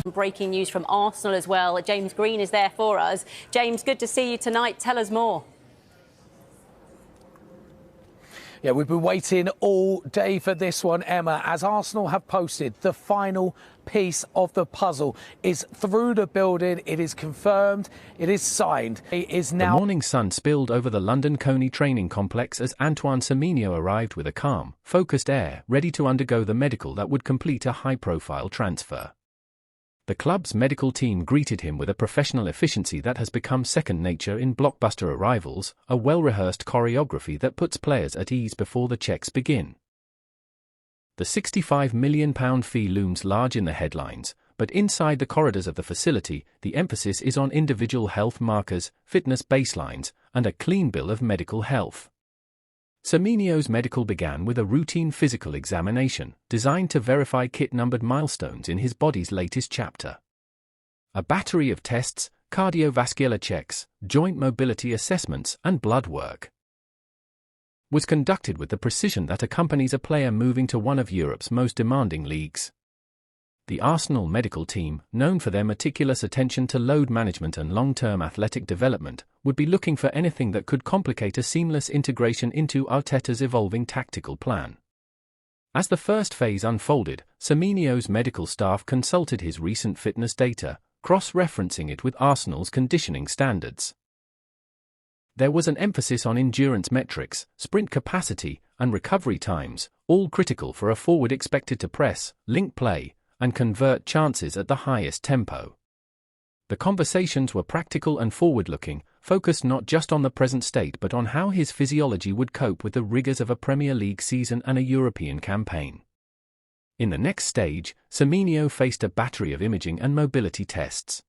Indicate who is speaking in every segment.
Speaker 1: Breaking news from Arsenal as well. James Green is there for us. James, good to see you tonight. Tell us more.
Speaker 2: Yeah, we've been waiting all day for this one, Emma, as Arsenal have posted the final piece of the puzzle is through the building. It is confirmed. It is signed. It is now.
Speaker 3: The morning sun spilled over the London Coney training complex as Antoine Semenyo arrived with a calm, focused air, ready to undergo the medical that would complete a high-profile transfer. The club's medical team greeted him with a professional efficiency that has become second nature in blockbuster arrivals, a well-rehearsed choreography that puts players at ease before the checks begin. The £65 million fee looms large in the headlines, but inside the corridors of the facility, the emphasis is on individual health markers, fitness baselines, and a clean bill of medical health. Semenyo'S medical began with a routine physical examination, designed to verify kit-numbered milestones in his body's latest chapter. A battery of tests, cardiovascular checks, joint mobility assessments, and blood work was conducted with the precision that accompanies a player moving to one of Europe's most demanding leagues. The Arsenal medical team, known for their meticulous attention to load management and long-term athletic development, would be looking for anything that could complicate a seamless integration into Arteta's evolving tactical plan. As the first phase unfolded, Semenyo'S medical staff consulted his recent fitness data, cross-referencing it with Arsenal's conditioning standards. There was an emphasis on endurance metrics, sprint capacity, and recovery times, all critical for a forward expected to press, link play, and convert chances at the highest tempo. The conversations were practical and forward-looking, focused not just on the present state but on how his physiology would cope with the rigors of a Premier League season and a European campaign. In the next stage, Semenyo faced a battery of imaging and mobility tests.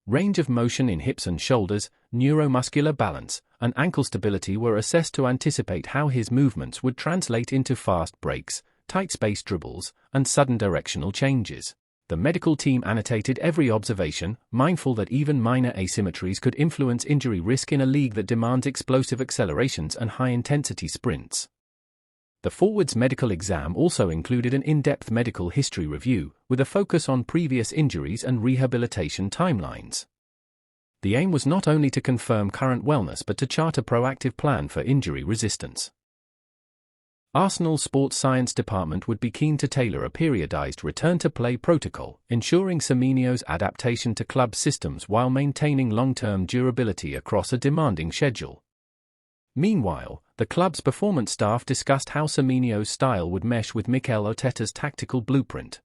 Speaker 3: Range of motion in hips and shoulders, neuromuscular balance, and ankle stability were assessed to anticipate how his movements would translate into fast breaks, tight space dribbles, and sudden directional changes. The medical team annotated every observation, mindful that even minor asymmetries could influence injury risk in a league that demands explosive accelerations and high-intensity sprints. The forward's medical exam also included an in-depth medical history review, with a focus on previous injuries and rehabilitation timelines. The aim was not only to confirm current wellness but to chart a proactive plan for injury resistance. Arsenal's sports science department would be keen to tailor a periodized return-to-play protocol, ensuring Semenyo'S adaptation to club systems while maintaining long-term durability across a demanding schedule. Meanwhile, the club's performance staff discussed how Semenyo'S style would mesh with Mikel Arteta's tactical blueprint.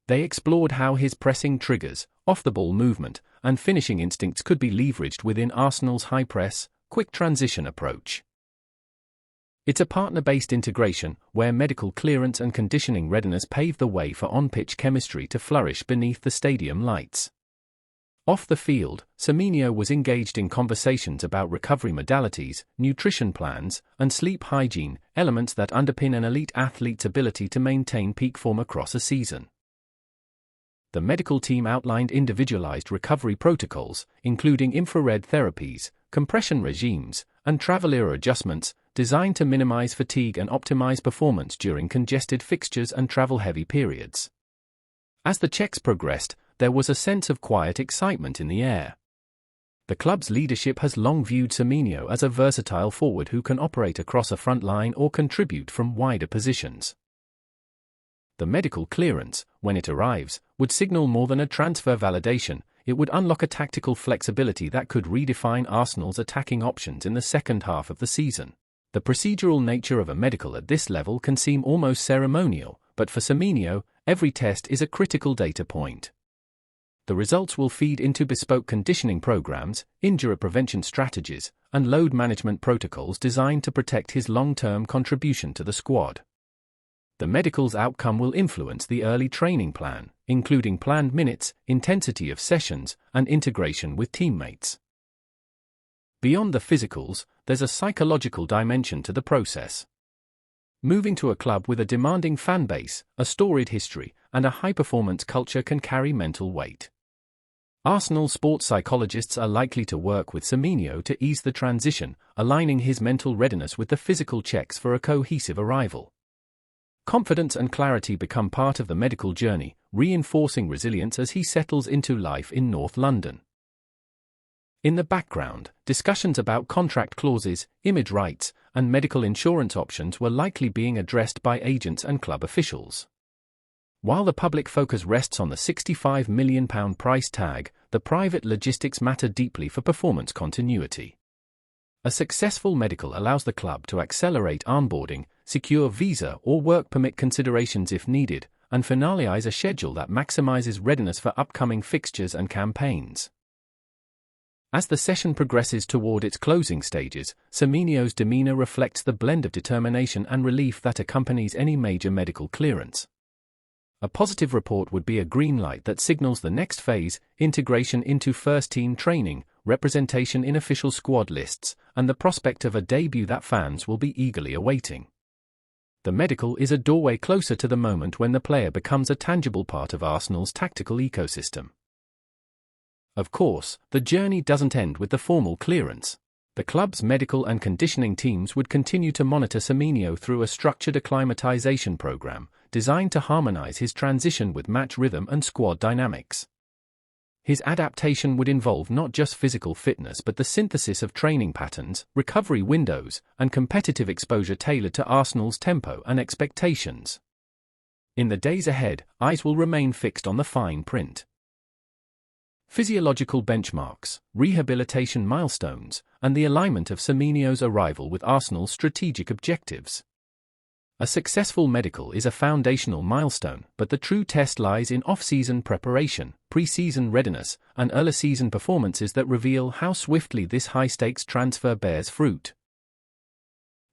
Speaker 3: They explored how his pressing triggers, off-the-ball movement, and finishing instincts could be leveraged within Arsenal's high-press, quick transition approach. It's a partner-based integration, where medical clearance and conditioning readiness pave the way for on-pitch chemistry to flourish beneath the stadium lights. Off the field, Semenyo was engaged in conversations about recovery modalities, nutrition plans, and sleep hygiene, elements that underpin an elite athlete's ability to maintain peak form across a season. The medical team outlined individualized recovery protocols, including infrared therapies, compression regimes, and travel era adjustments, designed to minimize fatigue and optimize performance during congested fixtures and travel-heavy periods. As the checks progressed, there was a sense of quiet excitement in the air. The club's leadership has long viewed Semenyo as a versatile forward who can operate across a front line or contribute from wider positions. The medical clearance, when it arrives, would signal more than a transfer validation. It would unlock a tactical flexibility that could redefine Arsenal's attacking options in the second half of the season. The procedural nature of a medical at this level can seem almost ceremonial, but for Semenyo, every test is a critical data point. The results will feed into bespoke conditioning programs, injury prevention strategies, and load management protocols designed to protect his long-term contribution to the squad. The medical's outcome will influence the early training plan, including planned minutes, intensity of sessions, and integration with teammates. Beyond the physicals, there's a psychological dimension to the process. Moving to a club with a demanding fan base, a storied history, and a high-performance culture can carry mental weight. Arsenal sports psychologists are likely to work with Semenyo to ease the transition, aligning his mental readiness with the physical checks for a cohesive arrival. Confidence and clarity become part of the medical journey, reinforcing resilience as he settles into life in North London. In the background, discussions about contract clauses, image rights, and medical insurance options were likely being addressed by agents and club officials. While the public focus rests on the £65 million price tag, the private logistics matter deeply for performance continuity. A successful medical allows the club to accelerate onboarding, secure visa or work permit considerations if needed, and finalize a schedule that maximizes readiness for upcoming fixtures and campaigns. As the session progresses toward its closing stages, Semenyo'S demeanor reflects the blend of determination and relief that accompanies any major medical clearance. A positive report would be a green light that signals the next phase: integration into first-team training, representation in official squad lists, and the prospect of a debut that fans will be eagerly awaiting. The medical is a doorway closer to the moment when the player becomes a tangible part of Arsenal's tactical ecosystem. Of course, the journey doesn't end with the formal clearance. The club's medical and conditioning teams would continue to monitor Semenyo through a structured acclimatization program, designed to harmonize his transition with match rhythm and squad dynamics. His adaptation would involve not just physical fitness but the synthesis of training patterns, recovery windows, and competitive exposure tailored to Arsenal's tempo and expectations. In the days ahead, eyes will remain fixed on the fine print. Physiological benchmarks, rehabilitation milestones, and the alignment of Semenyo'S arrival with Arsenal's strategic objectives. A successful medical is a foundational milestone, but the true test lies in off-season preparation, pre-season readiness, and early-season performances that reveal how swiftly this high-stakes transfer bears fruit.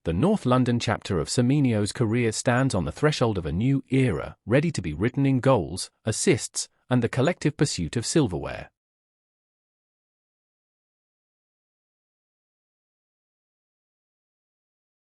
Speaker 3: The North London chapter of Semenyo'S career stands on the threshold of a new era, ready to be written in goals, assists, and the collective pursuit of silverware.